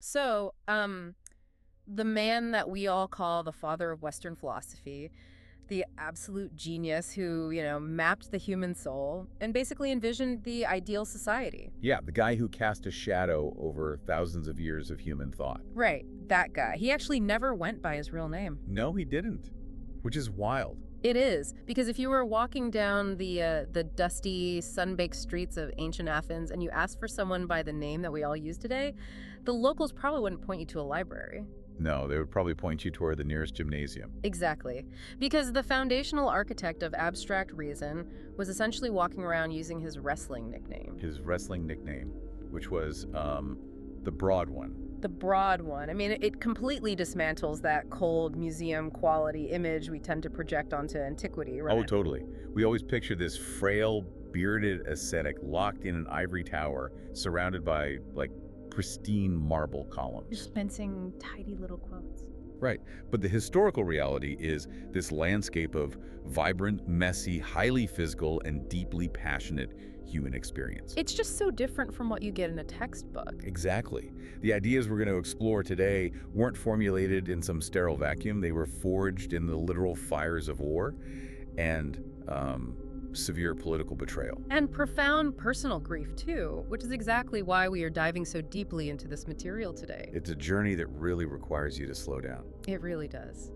So, the man that we all call the father of Western philosophy, the absolute genius who, mapped the human soul and basically envisioned the ideal society. Yeah, the guy who cast a shadow over thousands of years of human thought. Right, that guy. He actually never went by his real name. No, he didn't, which is wild. It is, because if you were walking down the dusty, sun-baked streets of ancient Athens and you asked for someone by the name that we all use today, the locals probably wouldn't point you to a library. No, they would probably point you toward the nearest gymnasium. Exactly. Because the foundational architect of abstract reason was essentially walking around using his wrestling nickname. His wrestling nickname, which was the Broad One. The broad one. I mean, it completely dismantles that cold museum quality image we tend to project onto antiquity, right? Oh, totally. We always picture this frail, bearded ascetic locked in an ivory tower surrounded by, like, pristine marble columns. Dispensing tidy little quotes. Right. But the historical reality is this landscape of vibrant, messy, highly physical, and deeply passionate human experience. It's just so different from what you get in a textbook. Exactly. The ideas we're going to explore today weren't formulated in some sterile vacuum. They were forged in the literal fires of war and severe political betrayal. And profound personal grief, too, which is exactly why we are diving so deeply into this material today. It's a journey that really requires you to slow down. It really does.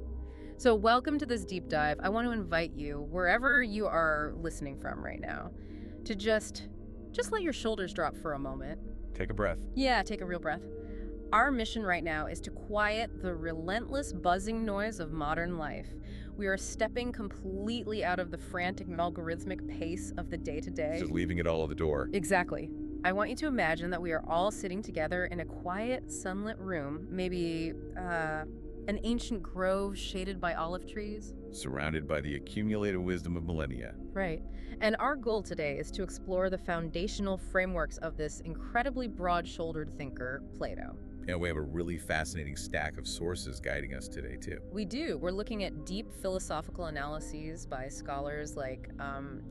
So welcome to this deep dive. I want to invite you, wherever you are listening from right now, to just let your shoulders drop for a moment. Take a breath. Yeah, take a real breath. Our mission right now is to quiet the relentless buzzing noise of modern life. We are stepping completely out of the frantic and algorithmic pace of the day-to-day. Just leaving it all at the door. Exactly. I want you to imagine that we are all sitting together in a quiet, sunlit room, maybe an ancient grove shaded by olive trees. Surrounded by the accumulated wisdom of millennia. Right. And our goal today is to explore the foundational frameworks of this incredibly broad-shouldered thinker, Plato. And we have a really fascinating stack of sources guiding us today, too. We do. We're looking at deep philosophical analyses by scholars like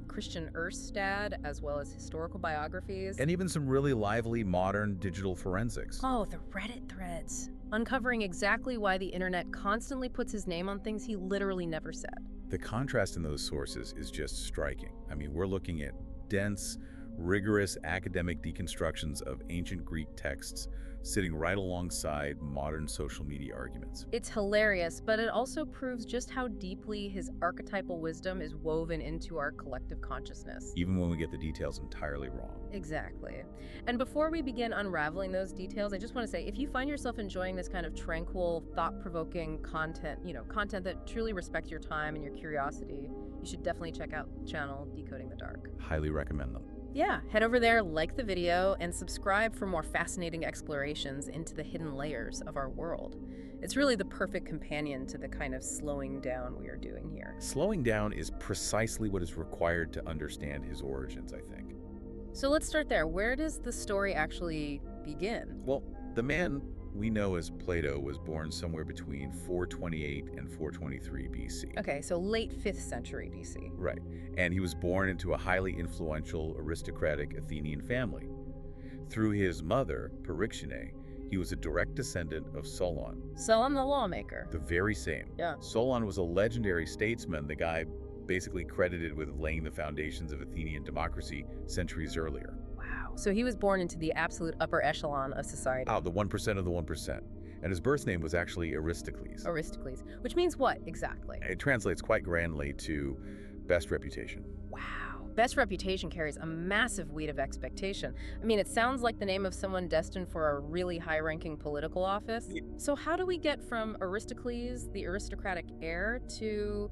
Christian Erstad, as well as historical biographies. And even some really lively modern digital forensics. Oh, the Reddit threads. Uncovering exactly why the internet constantly puts his name on things he literally never said. The contrast in those sources is just striking. I mean, we're looking at dense, rigorous academic deconstructions of ancient Greek texts sitting right alongside modern social media arguments. It's hilarious, but it also proves just how deeply his archetypal wisdom is woven into our collective consciousness. Even when we get the details entirely wrong. Exactly. And before we begin unraveling those details, I just want to say, if you find yourself enjoying this kind of tranquil, thought-provoking content, content that truly respects your time and your curiosity, you should definitely check out the channel Decoding the Dark. Highly recommend them. Yeah, head over there, like the video, and subscribe for more fascinating explorations into the hidden layers of our world. It's really the perfect companion to the kind of slowing down we are doing here. Slowing down is precisely what is required to understand his origins, I think. So let's start there. Where does the story actually begin? Well, the man we know as Plato was born somewhere between 428 and 423 BC. Okay, so late 5th century BC. Right. And he was born into a highly influential aristocratic Athenian family. Through his mother, Perictione, he was a direct descendant of Solon. Solon the lawmaker. The very same. Yeah. Solon was a legendary statesman, the guy basically credited with laying the foundations of Athenian democracy centuries earlier. Wow. So he was born into the absolute upper echelon of society. Oh, the 1% of the 1%. And his birth name was actually Aristocles. Aristocles. Which means what exactly? It translates quite grandly to best reputation. Wow. Best reputation carries a massive weight of expectation. I mean, it sounds like the name of someone destined for a really high-ranking political office. So how do we get from Aristocles, the aristocratic heir, to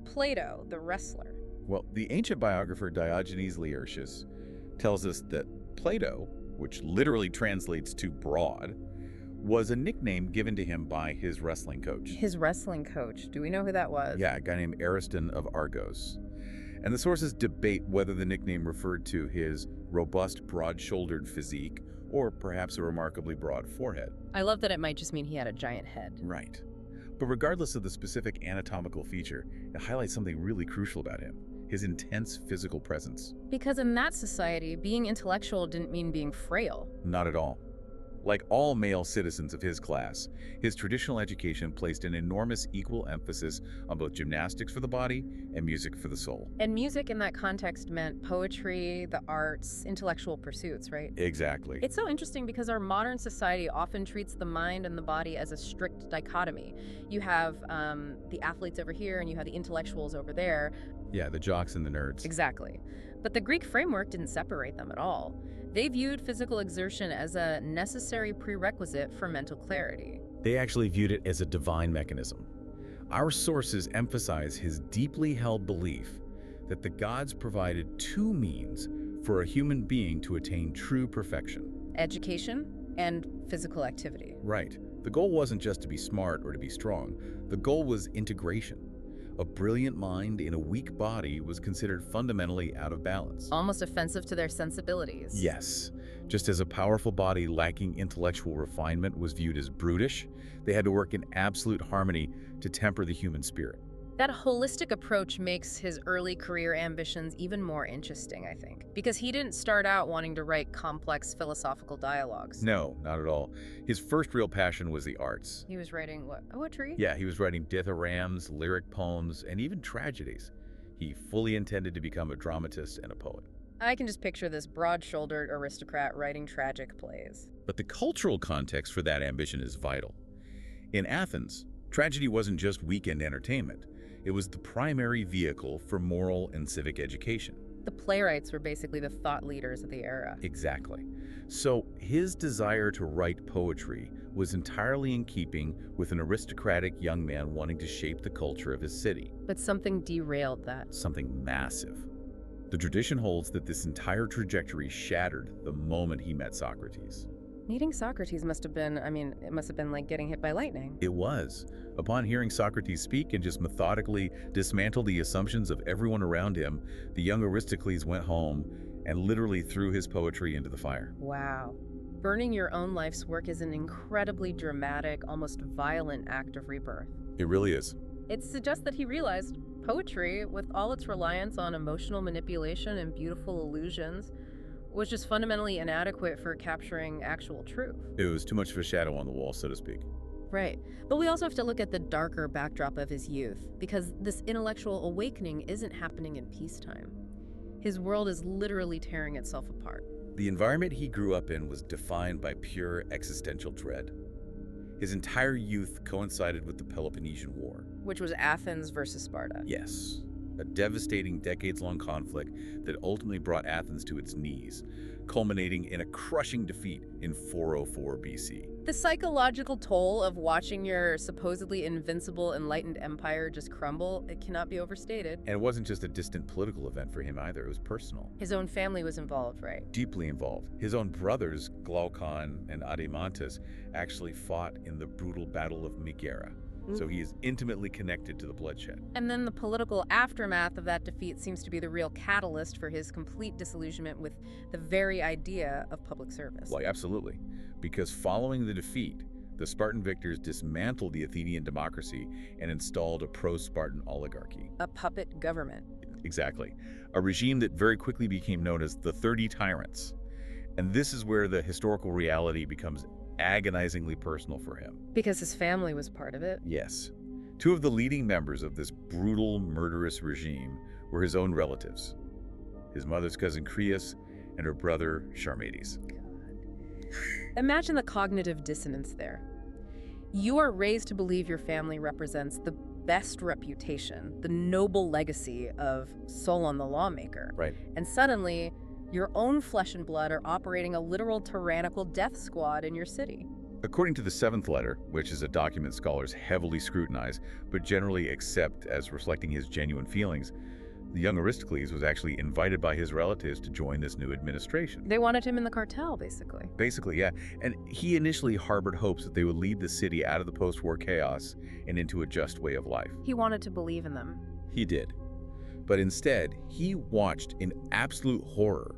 Plato, the wrestler? Well, the ancient biographer Diogenes Laertius tells us that Plato, which literally translates to broad, was a nickname given to him by his wrestling coach. His wrestling coach. Do we know who that was? Yeah, a guy named Ariston of Argos. And the sources debate whether the nickname referred to his robust, broad-shouldered physique or perhaps a remarkably broad forehead. I love that it might just mean he had a giant head. Right. But regardless of the specific anatomical feature, it highlights something really crucial about him: his intense physical presence. Because in that society, being intellectual didn't mean being frail. Not at all. Like all male citizens of his class, his traditional education placed an enormous equal emphasis on both gymnastics for the body and music for the soul. And music in that context meant poetry, the arts, intellectual pursuits, right? Exactly. It's so interesting because our modern society often treats the mind and the body as a strict dichotomy. You have the athletes over here and you have the intellectuals over there. Yeah, the jocks and the nerds. Exactly. But the Greek framework didn't separate them at all. They viewed physical exertion as a necessary prerequisite for mental clarity. They actually viewed it as a divine mechanism. Our sources emphasize his deeply held belief that the gods provided two means for a human being to attain true perfection. Education and physical activity. Right. The goal wasn't just to be smart or to be strong. The goal was integration. A brilliant mind in a weak body was considered fundamentally out of balance. Almost offensive to their sensibilities. Yes. Just as a powerful body lacking intellectual refinement was viewed as brutish, they had to work in absolute harmony to temper the human spirit. That holistic approach makes his early career ambitions even more interesting, I think, because he didn't start out wanting to write complex philosophical dialogues. No, not at all. His first real passion was the arts. He was writing what? Poetry? Yeah, he was writing dithyrambs, lyric poems, and even tragedies. He fully intended to become a dramatist and a poet. I can just picture this broad-shouldered aristocrat writing tragic plays. But the cultural context for that ambition is vital. In Athens, tragedy wasn't just weekend entertainment. It was the primary vehicle for moral and civic education. The playwrights were basically the thought leaders of the era. Exactly. So his desire to write poetry was entirely in keeping with an aristocratic young man wanting to shape the culture of his city. But something derailed that. Something massive. The tradition holds that this entire trajectory shattered the moment he met Socrates. Meeting Socrates must have been, it must have been like getting hit by lightning. It was. Upon hearing Socrates speak and just methodically dismantle the assumptions of everyone around him, the young Aristocles went home and literally threw his poetry into the fire. Wow. Burning your own life's work is an incredibly dramatic, almost violent act of rebirth. It really is. It suggests that he realized poetry, with all its reliance on emotional manipulation and beautiful illusions, was just fundamentally inadequate for capturing actual truth. It was too much of a shadow on the wall, so to speak. Right. But we also have to look at the darker backdrop of his youth, because this intellectual awakening isn't happening in peacetime. His world is literally tearing itself apart. The environment he grew up in was defined by pure existential dread. His entire youth coincided with the Peloponnesian War. Which was Athens versus Sparta. Yes, a devastating decades-long conflict that ultimately brought Athens to its knees, culminating in a crushing defeat in 404 BC. The psychological toll of watching your supposedly invincible enlightened empire just crumble, it cannot be overstated. And it wasn't just a distant political event for him either, it was personal. His own family was involved, right? Deeply involved. His own brothers, Glaucon and Adimantus, actually fought in the brutal Battle of Megara. So he is intimately connected to the bloodshed. And then the political aftermath of that defeat seems to be the real catalyst for his complete disillusionment with the very idea of public service. Well, absolutely. Because following the defeat, the Spartan victors dismantled the Athenian democracy and installed a pro-Spartan oligarchy. A puppet government. Exactly. A regime that very quickly became known as the 30 Tyrants. And this is where the historical reality becomes agonizingly personal for him. Because his family was part of it? Yes. Two of the leading members of this brutal, murderous regime were his own relatives. His mother's cousin Creus and her brother Charmides. Imagine the cognitive dissonance there. You are raised to believe your family represents the best reputation, the noble legacy of Solon the lawmaker. Right. And suddenly, your own flesh and blood are operating a literal tyrannical death squad in your city. According to the seventh letter, which is a document scholars heavily scrutinize, but generally accept as reflecting his genuine feelings, the young Aristocles was actually invited by his relatives to join this new administration. They wanted him in the cartel, basically. Basically, yeah. And he initially harbored hopes that they would lead the city out of the post-war chaos and into a just way of life. He wanted to believe in them. He did. But instead, he watched in absolute horror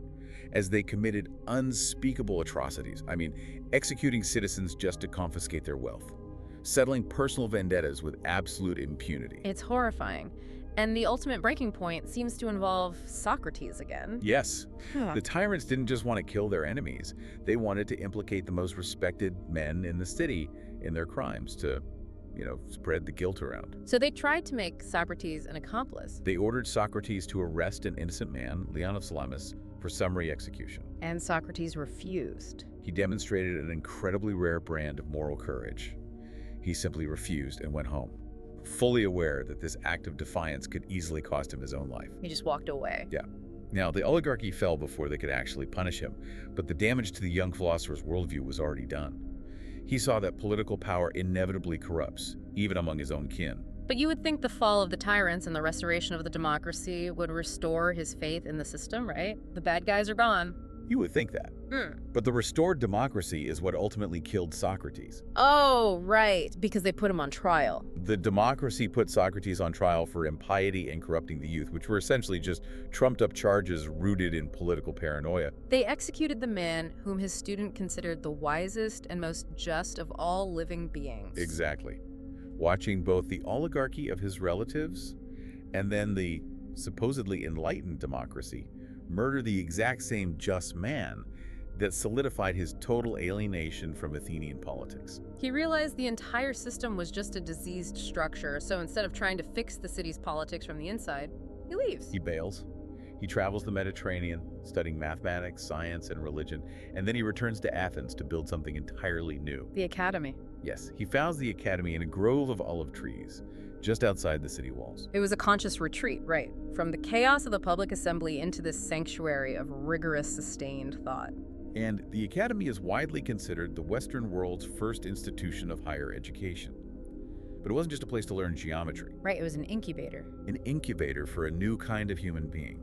as they committed unspeakable atrocities. Executing citizens just to confiscate their wealth, settling personal vendettas with absolute impunity. It's horrifying. And the ultimate breaking point seems to involve Socrates again. Yes, Huh. the tyrants didn't just want to kill their enemies. They wanted to implicate the most respected men in the city in their crimes to, spread the guilt around. So they tried to make Socrates an accomplice. They ordered Socrates to arrest an innocent man, Leon of Salamis, for summary execution. And Socrates refused. He demonstrated an incredibly rare brand of moral courage. He simply refused and went home, fully aware that this act of defiance could easily cost him his own life. He just walked away. Yeah. Now, the oligarchy fell before they could actually punish him, but the damage to the young philosopher's worldview was already done. He saw that political power inevitably corrupts, even among his own kin. But you would think the fall of the tyrants and the restoration of the democracy would restore his faith in the system, right? The bad guys are gone. You would think that. Hmm. But the restored democracy is what ultimately killed Socrates. Oh, right, because they put him on trial. The democracy put Socrates on trial for impiety and corrupting the youth, which were essentially just trumped-up charges rooted in political paranoia. They executed the man whom his student considered the wisest and most just of all living beings. Exactly. Watching both the oligarchy of his relatives and then the supposedly enlightened democracy murder the exact same just man that solidified his total alienation from Athenian politics. He realized the entire system was just a diseased structure, so instead of trying to fix the city's politics from the inside, he leaves. He bails. He travels the Mediterranean, studying mathematics, science, and religion, and then he returns to Athens to build something entirely new. The academy. Yes, he founds the academy in a grove of olive trees, just outside the city walls. It was a conscious retreat, right? From the chaos of the public assembly into this sanctuary of rigorous, sustained thought. And the academy is widely considered the Western world's first institution of higher education. But it wasn't just a place to learn geometry. Right, it was an incubator. An incubator for a new kind of human being.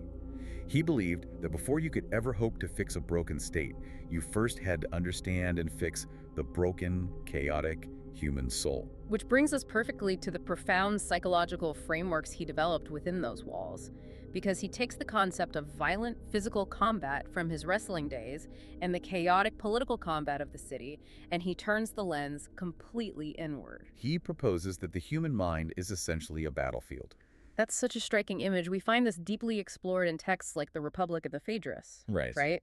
He believed that before you could ever hope to fix a broken state, you first had to understand and fix the broken, chaotic human soul. Which brings us perfectly to the profound psychological frameworks he developed within those walls. Because he takes the concept of violent physical combat from his wrestling days and the chaotic political combat of the city, and he turns the lens completely inward. He proposes that the human mind is essentially a battlefield. That's such a striking image. We find this deeply explored in texts like the Republic of the Phaedrus. Right?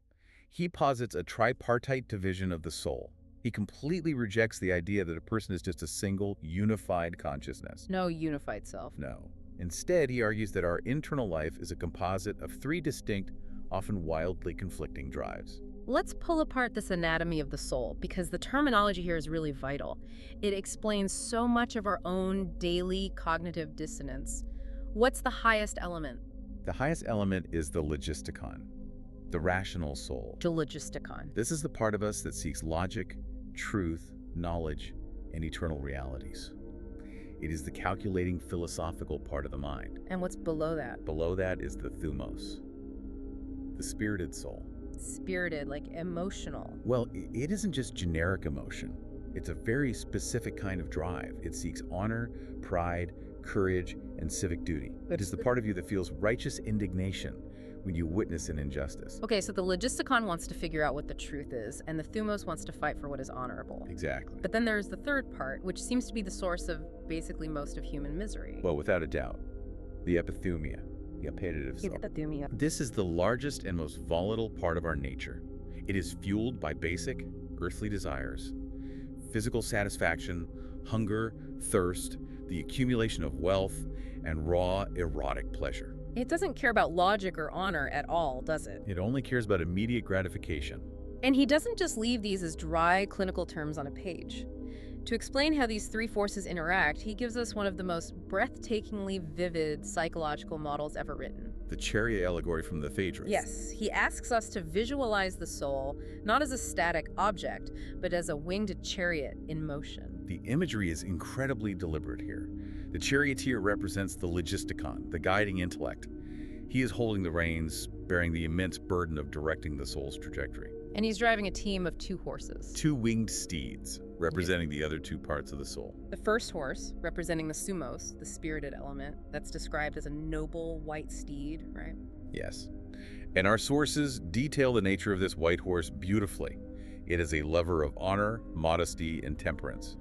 He posits a tripartite division of the soul. He completely rejects the idea that a person is just a single, unified consciousness. No unified self. No. Instead, he argues that our internal life is a composite of three distinct, often wildly conflicting drives. Let's pull apart this anatomy of the soul, because the terminology here is really vital. It explains so much of our own daily cognitive dissonance. What's the highest element? The highest element is the logistikon, the rational soul. Logistikon. This is the part of us that seeks logic, truth, knowledge, and eternal realities. It is the calculating philosophical part of the mind. And what's below that? Below that is the thumos, the spirited soul. Spirited, like emotional. Well, it isn't just generic emotion. It's a very specific kind of drive. It seeks honor, pride, courage, and civic duty. It is the part of you that feels righteous indignation when you witness an injustice. Okay, so the logistikon wants to figure out what the truth is, and the thumos wants to fight for what is honorable. Exactly. But then there's the third part, which seems to be the source of basically most of human misery. Well, without a doubt, the epithumia, the appetitive self. This is the largest and most volatile part of our nature. It is fueled by basic, earthly desires, physical satisfaction, hunger, thirst, the accumulation of wealth, and raw, erotic pleasure. It doesn't care about logic or honor at all, does it? It only cares about immediate gratification. And he doesn't just leave these as dry clinical terms on a page. To explain how these three forces interact, he gives us one of the most breathtakingly vivid psychological models ever written. The chariot allegory from the Phaedrus. Yes, he asks us to visualize the soul not as a static object, but as a winged chariot in motion. The imagery is incredibly deliberate here. The charioteer represents the logistikon, the guiding intellect. He is holding the reins, bearing the immense burden of directing the soul's trajectory. And he's driving a team of 2 horses. 2 winged steeds, representing the other 2 parts of the soul. The first horse, representing the sumos, the spirited element, that's described as a noble white steed, right? Yes. And our sources detail the nature of this white horse beautifully. It is a lover of honor, modesty, and temperance.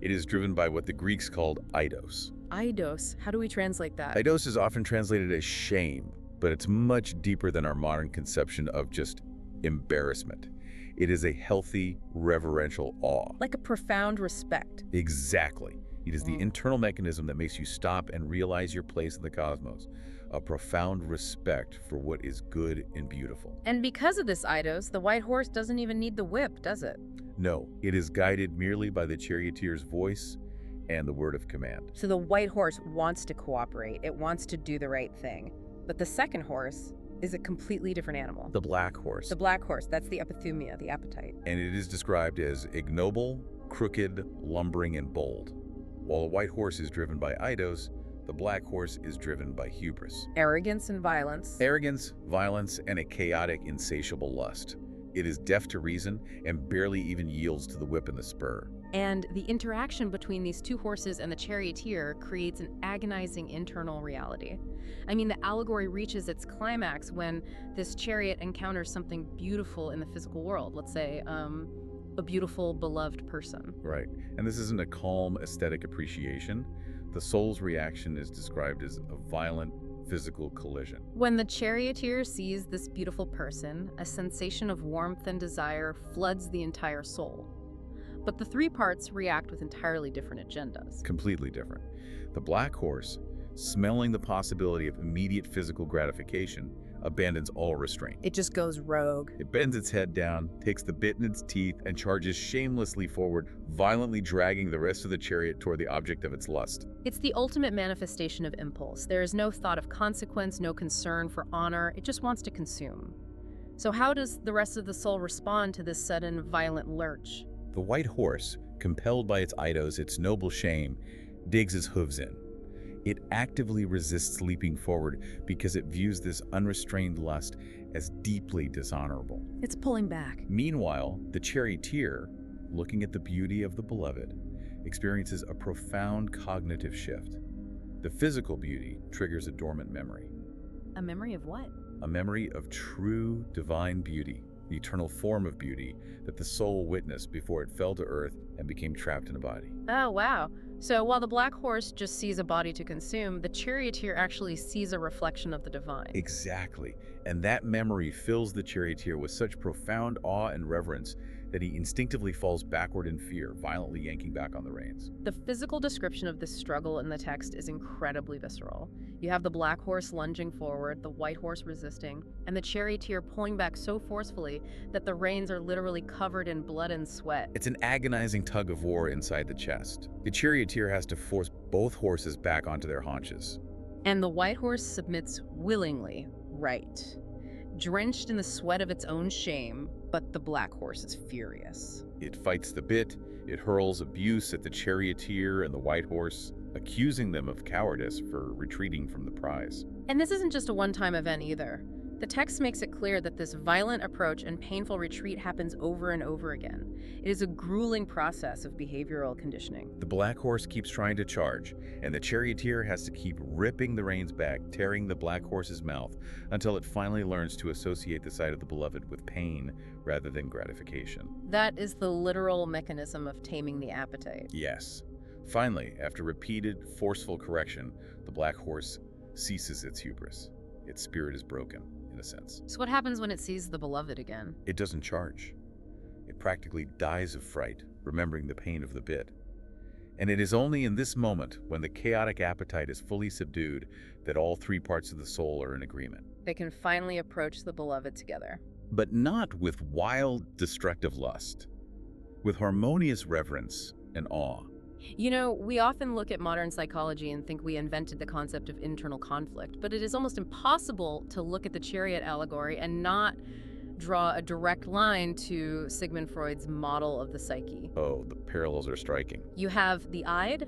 It is driven by what the Greeks called eidos. Eidos, how do we translate that? Eidos is often translated as shame, but it's much deeper than our modern conception of just embarrassment. It is a healthy, reverential awe. Like a profound respect. Exactly. It is the internal mechanism that makes you stop and realize your place in the cosmos. A profound respect for what is good and beautiful. And because of this eidos, the white horse doesn't even need the whip, does it? No, it is guided merely by the charioteer's voice and the word of command. So the white horse wants to cooperate. It wants to do the right thing. But the second horse is a completely different animal. The black horse. The black horse, that's the epithumia, the appetite. And it is described as ignoble, crooked, lumbering, and bold. While the white horse is driven by eidos, the black horse is driven by hubris. Arrogance and violence. Arrogance, violence, and a chaotic, insatiable lust. It is deaf to reason and barely even yields to the whip and the spur. And the interaction between these two horses and the charioteer creates an agonizing internal reality. I mean, the allegory reaches its climax when this chariot encounters something beautiful in the physical world. Let's say, a beautiful, beloved person. Right. And this isn't a calm aesthetic appreciation. The soul's reaction is described as a violent physical collision. When the charioteer sees this beautiful person, a sensation of warmth and desire floods the entire soul. But the three parts react with entirely different agendas. Completely different. The black horse, smelling the possibility of immediate physical gratification, abandons all restraint. It just goes rogue. It bends its head down, takes the bit in its teeth, and charges shamelessly forward, violently dragging the rest of the chariot toward the object of its lust. It's the ultimate manifestation of impulse. There is no thought of consequence, no concern for honor. It just wants to consume. So how does the rest of the soul respond to this sudden, violent lurch? The white horse, compelled by its eidos, its noble shame, digs its hooves in. It actively resists leaping forward because it views this unrestrained lust as deeply dishonorable. It's pulling back. Meanwhile, the charioteer, looking at the beauty of the beloved, experiences a profound cognitive shift. The physical beauty triggers a dormant memory. A memory of what? A memory of true divine beauty, the eternal form of beauty that the soul witnessed before it fell to earth and became trapped in a body. Oh, wow. So while the black horse just sees a body to consume, the charioteer actually sees a reflection of the divine. Exactly. And that memory fills the charioteer with such profound awe and reverence that he instinctively falls backward in fear, violently yanking back on the reins. The physical description of this struggle in the text is incredibly visceral. You have the black horse lunging forward, the white horse resisting, and the charioteer pulling back so forcefully that the reins are literally covered in blood and sweat. It's an agonizing tug of war inside the chest. The charioteer has to force both horses back onto their haunches. And the white horse submits willingly, right. Drenched in the sweat of its own shame, but the black horse is furious. It fights the bit, it hurls abuse at the charioteer and the white horse, accusing them of cowardice for retreating from the prize. And this isn't just a one-time event either. The text makes it clear that this violent approach and painful retreat happens over and over again. It is a grueling process of behavioral conditioning. The black horse keeps trying to charge, and the charioteer has to keep ripping the reins back, tearing the black horse's mouth, until it finally learns to associate the sight of the beloved with pain rather than gratification. That is the literal mechanism of taming the appetite. Yes. Finally, after repeated, forceful correction, the black horse ceases its hubris. Its spirit is broken, in a sense. So what happens when it sees the beloved again? It doesn't charge. It practically dies of fright, remembering the pain of the bit. And it is only in this moment, when the chaotic appetite is fully subdued, that all three parts of the soul are in agreement. They can finally approach the beloved together. But not with wild, destructive lust. With harmonious reverence and awe. You know, we often look at modern psychology and think we invented the concept of internal conflict, but it is almost impossible to look at the chariot allegory and not draw a direct line to Sigmund Freud's model of the psyche. Oh, the parallels are striking. You have the id,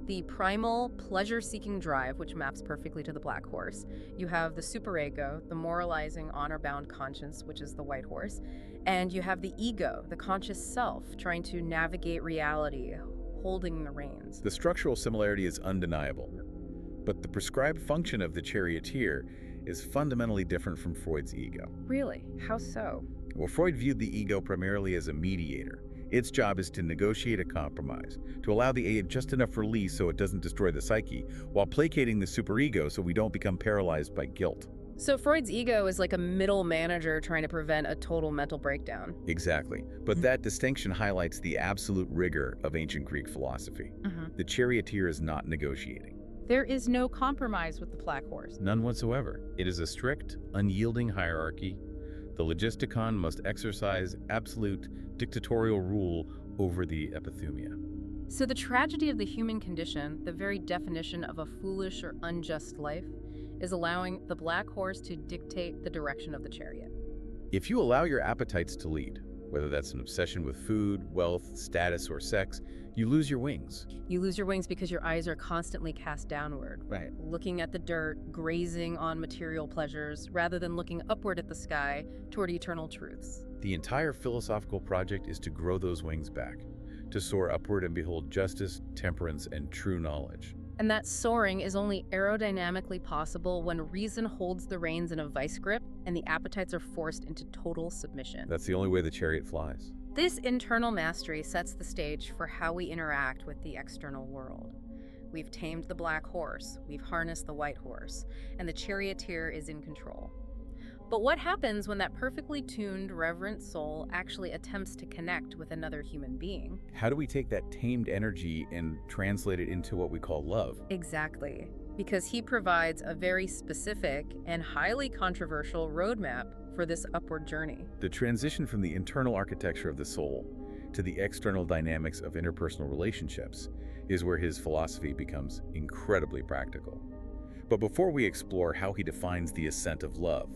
the primal pleasure-seeking drive, which maps perfectly to the black horse. You have the superego, the moralizing, honor-bound conscience, which is the white horse. And you have the ego, the conscious self, trying to navigate reality, holding the reins. The structural similarity is undeniable, but the prescribed function of the charioteer is fundamentally different from Freud's ego. Really? How so? Well, Freud viewed the ego primarily as a mediator. Its job is to negotiate a compromise, to allow the aid just enough release so it doesn't destroy the psyche, while placating the superego so we don't become paralyzed by guilt. So Freud's ego is like a middle manager trying to prevent a total mental breakdown. Exactly. But that distinction highlights the absolute rigor of ancient Greek philosophy. The charioteer is not negotiating. There is no compromise with the black horse. None whatsoever. It is a strict, unyielding hierarchy. The logisticon must exercise absolute dictatorial rule over the epithumia. So the tragedy of the human condition, the very definition of a foolish or unjust life, is allowing the black horse to dictate the direction of the chariot. If you allow your appetites to lead, whether that's an obsession with food, wealth, status, or sex, you lose your wings. You lose your wings because your eyes are constantly cast downward, Right. looking at the dirt, grazing on material pleasures, rather than looking upward at the sky toward eternal truths. The entire philosophical project is to grow those wings back, to soar upward and behold justice, temperance, and true knowledge. And that soaring is only aerodynamically possible when reason holds the reins in a vice grip and the appetites are forced into total submission. That's the only way the chariot flies. This internal mastery sets the stage for how we interact with the external world. We've tamed the black horse, we've harnessed the white horse, and the charioteer is in control. But what happens when that perfectly tuned, reverent soul actually attempts to connect with another human being? How do we take that tamed energy and translate it into what we call love? Exactly. Because he provides a very specific and highly controversial roadmap for this upward journey. The transition from the internal architecture of the soul to the external dynamics of interpersonal relationships is where his philosophy becomes incredibly practical. But before we explore how he defines the ascent of love,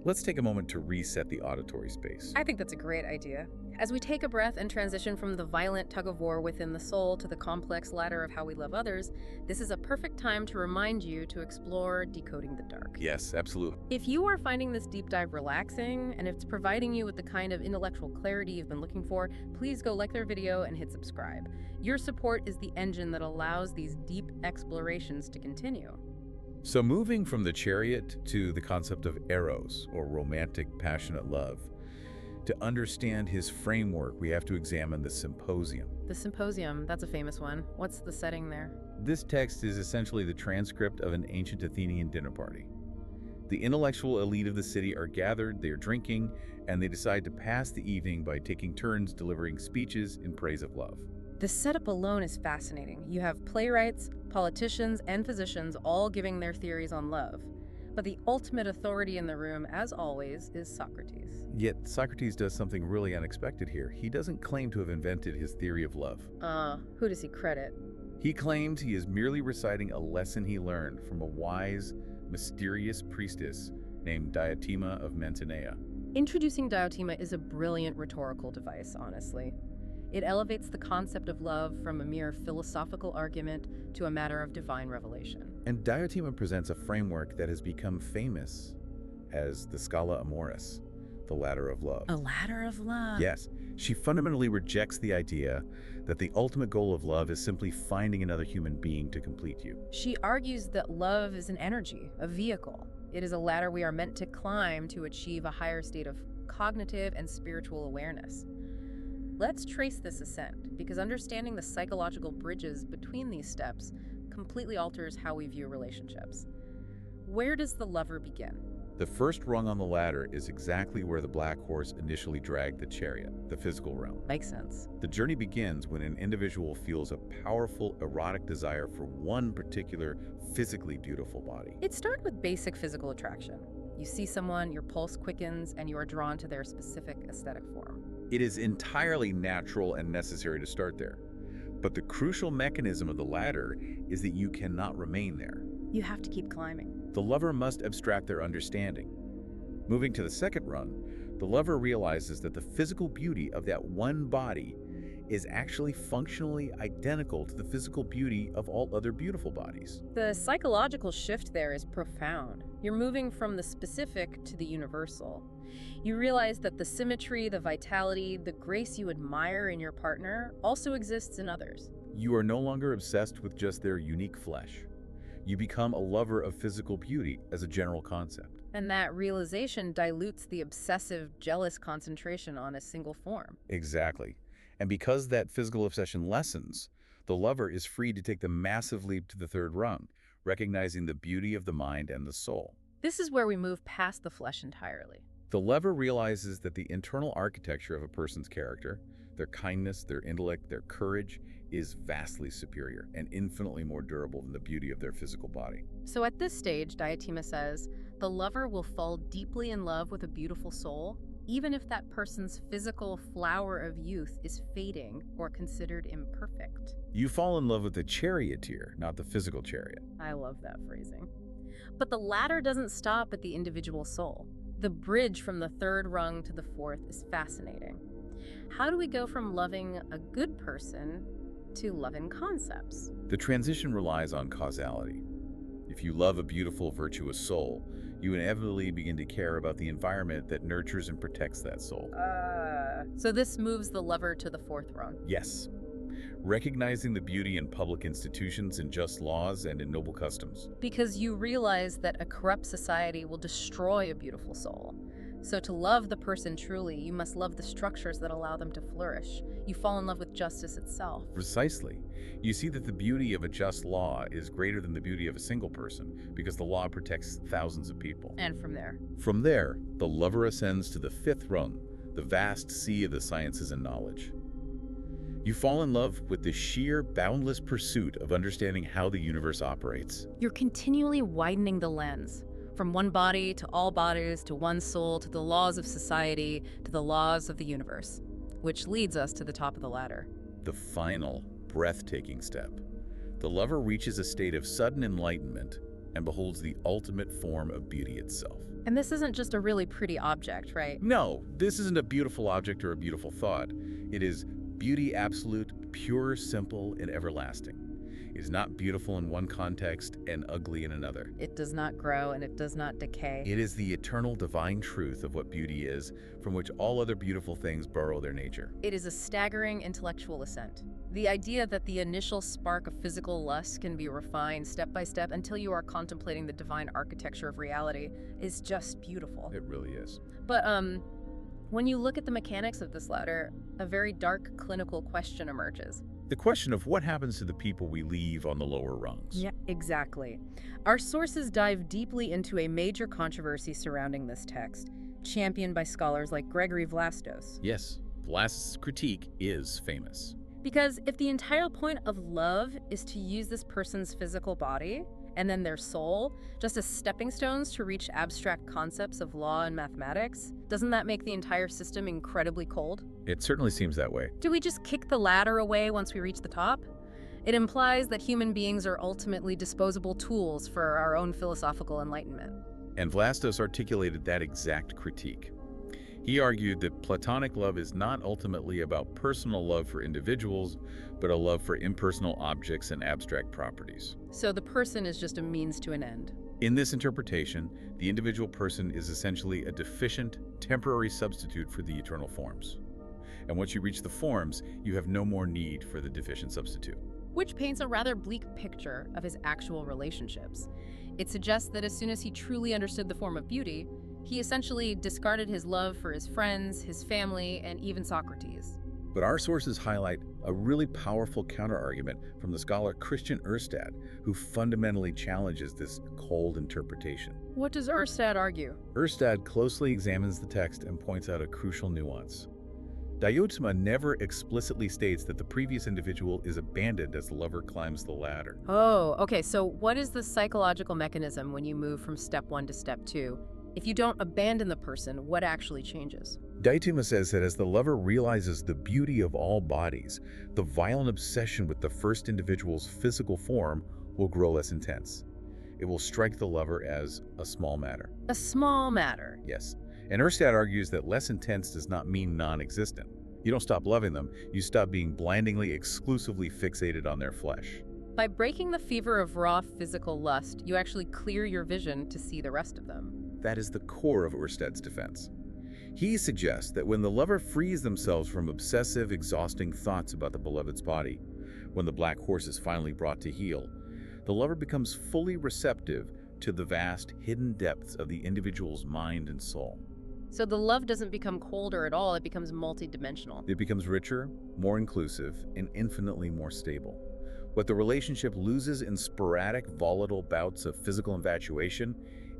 let's take a moment to reset the auditory space. I think that's a great idea. As we take a breath and transition from the violent tug-of-war within the soul to the complex ladder of how we love others, this is a perfect time to remind you to explore decoding the dark. Yes, absolutely. If you are finding this deep dive relaxing, and if it's providing you with the kind of intellectual clarity you've been looking for, please go like their video and hit subscribe. Your support is the engine that allows these deep explorations to continue. So moving from the chariot to the concept of eros, or romantic passionate love, to understand his framework, we have to examine the symposium. The symposium, that's a famous one. What's the setting there? This text is essentially the transcript of an ancient Athenian dinner party. The intellectual elite of the city are gathered, they are drinking, and they decide to pass the evening by taking turns delivering speeches in praise of love. The setup alone is fascinating. You have playwrights, politicians, and physicians all giving their theories on love. But the ultimate authority in the room, as always, is Socrates. Yet Socrates does something really unexpected here. He doesn't claim to have invented his theory of love. Who does he credit? He claims he is merely reciting a lesson he learned from a wise, mysterious priestess named Diotima of Mantinea. Introducing Diotima is a brilliant rhetorical device, honestly. It elevates the concept of love from a mere philosophical argument to a matter of divine revelation. And Diotima presents a framework that has become famous as the Scala Amoris, the ladder of love. A ladder of love? Yes, she fundamentally rejects the idea that the ultimate goal of love is simply finding another human being to complete you. She argues that love is an energy, a vehicle. It is a ladder we are meant to climb to achieve a higher state of cognitive and spiritual awareness. Let's trace this ascent, because understanding the psychological bridges between these steps completely alters how we view relationships. Where does the lover begin? The first rung on the ladder is exactly where the black horse initially dragged the chariot, the physical realm. Makes sense. The journey begins when an individual feels a powerful erotic desire for one particular physically beautiful body. It starts with basic physical attraction. You see someone, your pulse quickens, and you are drawn to their specific aesthetic form. It is entirely natural and necessary to start there. But the crucial mechanism of the ladder is that you cannot remain there. You have to keep climbing. The lover must abstract their understanding. Moving to the second rung, the lover realizes that the physical beauty of that one body is actually functionally identical to the physical beauty of all other beautiful bodies. The psychological shift there is profound. You're moving from the specific to the universal. You realize that the symmetry, the vitality, the grace you admire in your partner also exists in others. You are no longer obsessed with just their unique flesh. You become a lover of physical beauty as a general concept. And that realization dilutes the obsessive, jealous concentration on a single form. Exactly. And because that physical obsession lessens, the lover is free to take the massive leap to the third rung, recognizing the beauty of the mind and the soul. This is where we move past the flesh entirely. The lover realizes that the internal architecture of a person's character, their kindness, their intellect, their courage, is vastly superior and infinitely more durable than the beauty of their physical body. So at this stage, Diotima says, the lover will fall deeply in love with a beautiful soul, even if that person's physical flower of youth is fading or considered imperfect. You fall in love with the charioteer, not the physical chariot. I love that phrasing. But the latter doesn't stop at the individual soul. The bridge from the third rung to the fourth is fascinating. How do we go from loving a good person to loving concepts? The transition relies on causality. If you love a beautiful, virtuous soul, you inevitably begin to care about the environment that nurtures and protects that soul. So this moves the lover to the fourth rung. Yes. Recognizing the beauty in public institutions, in just laws, and in noble customs. Because you realize that a corrupt society will destroy a beautiful soul. So to love the person truly, you must love the structures that allow them to flourish. You fall in love with justice itself. Precisely. You see that the beauty of a just law is greater than the beauty of a single person, because the law protects thousands of people. And from there, the lover ascends to the fifth rung, the vast sea of the sciences and knowledge. You fall in love with the sheer, boundless pursuit of understanding how the universe operates. you're continually widening the lens. From one body to all bodies to one soul to the laws of society to the laws of the universe. Which leads us to the top of the ladder. The final, breathtaking step. The lover reaches a state of sudden enlightenment and beholds the ultimate form of beauty itself. And this isn't just a really pretty object, right? No, this isn't a beautiful object or a beautiful thought. It is beauty absolute, pure, simple, and everlasting. It is not beautiful in one context and ugly in another. It does not grow and it does not decay. It is the eternal divine truth of what beauty is, from which all other beautiful things borrow their nature. It is a staggering intellectual ascent. The idea that the initial spark of physical lust can be refined step by step until you are contemplating the divine architecture of reality is just beautiful. It really is. But when you look at the mechanics of this ladder, a very dark clinical question emerges. The question of what happens to the people we leave on the lower rungs. Yeah, exactly. Our sources dive deeply into a major controversy surrounding this text, championed by scholars like Gregory Vlastos. Yes, Vlastos' critique is famous. Because if the entire point of love is to use this person's physical body and then their soul just as stepping stones to reach abstract concepts of law and mathematics, doesn't that make the entire system incredibly cold? It certainly seems that way. Do we just kick the ladder away once we reach the top? It implies that human beings are ultimately disposable tools for our own philosophical enlightenment. And Vlastos articulated that exact critique. He argued that Platonic love is not ultimately about personal love for individuals, but a love for impersonal objects and abstract properties. So the person is just a means to an end. In this interpretation, the individual person is essentially a deficient, temporary substitute for the eternal forms. And once you reach the forms, you have no more need for the deficient substitute. Which paints a rather bleak picture of his actual relationships. It suggests that as soon as he truly understood the form of beauty, he essentially discarded his love for his friends, his family, and even Socrates. But our sources highlight a really powerful counterargument from the scholar Christian Erstad, who fundamentally challenges this cold interpretation. What does Erstad argue? Erstad closely examines the text and points out a crucial nuance. Diotima never explicitly states that the previous individual is abandoned as the lover climbs the ladder. Oh, okay, so what is the psychological mechanism when you move from step 1 to step 2? If you don't abandon the person, what actually changes? Diotima says that as the lover realizes the beauty of all bodies, the violent obsession with the first individual's physical form will grow less intense. It will strike the lover as a small matter. A small matter. Yes. And Erstad argues that less intense does not mean non-existent. You don't stop loving them, you stop being blindingly, exclusively fixated on their flesh. By breaking the fever of raw physical lust, you actually clear your vision to see the rest of them. That is the core of Erstad's defense. He suggests that when the lover frees themselves from obsessive, exhausting thoughts about the beloved's body, when the black horse is finally brought to heel, the lover becomes fully receptive to the vast, hidden depths of the individual's mind and soul. So the love doesn't become colder at all, it becomes multidimensional. It becomes richer, more inclusive, and infinitely more stable. What the relationship loses in sporadic, volatile bouts of physical infatuation,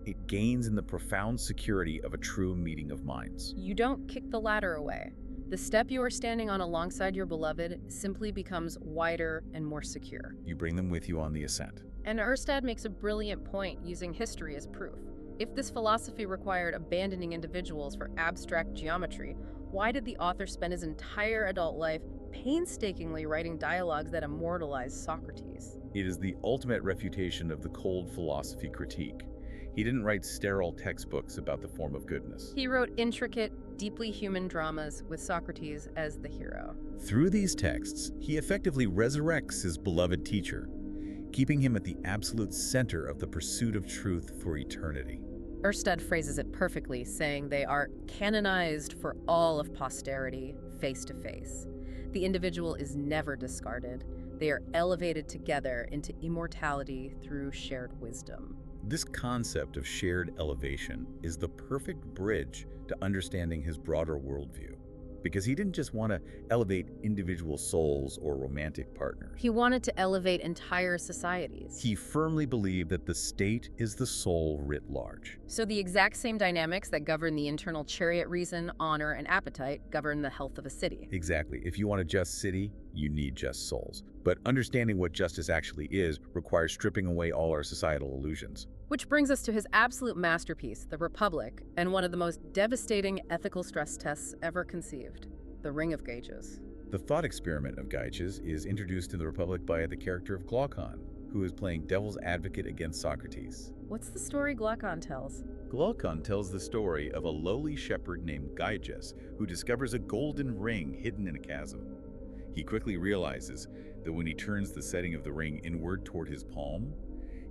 it gains in the profound security of a true meeting of minds. You don't kick the ladder away. The step you are standing on alongside your beloved simply becomes wider and more secure. You bring them with you on the ascent. And Erstad makes a brilliant point using history as proof. If this philosophy required abandoning individuals for abstract geometry, why did the author spend his entire adult life painstakingly writing dialogues that immortalize Socrates? It is the ultimate refutation of the cold philosophy critique. He didn't write sterile textbooks about the form of goodness. He wrote intricate, deeply human dramas with Socrates as the hero. Through these texts, he effectively resurrects his beloved teacher, keeping him at the absolute center of the pursuit of truth for eternity. Erstad phrases it perfectly, saying they are canonized for all of posterity, face to face. The individual is never discarded. They are elevated together into immortality through shared wisdom. This concept of shared elevation is the perfect bridge to understanding his broader worldview, because he didn't just want to elevate individual souls or romantic partners. He wanted to elevate entire societies. He firmly believed that the state is the soul writ large. So the exact same dynamics that govern the internal chariot reason, honor, and appetite govern the health of a city. Exactly. If you want a just city, you need just souls. But understanding what justice actually is requires stripping away all our societal illusions. Which brings us to his absolute masterpiece, The Republic, and one of the most devastating ethical stress tests ever conceived, the Ring of Gauges. The thought experiment of Gauges is introduced in The Republic by the character of Glaucon, who is playing devil's advocate against Socrates. What's the story Glaucon tells? Glaucon tells the story of a lowly shepherd named Gyges who discovers a golden ring hidden in a chasm. He quickly realizes that when he turns the setting of the ring inward toward his palm,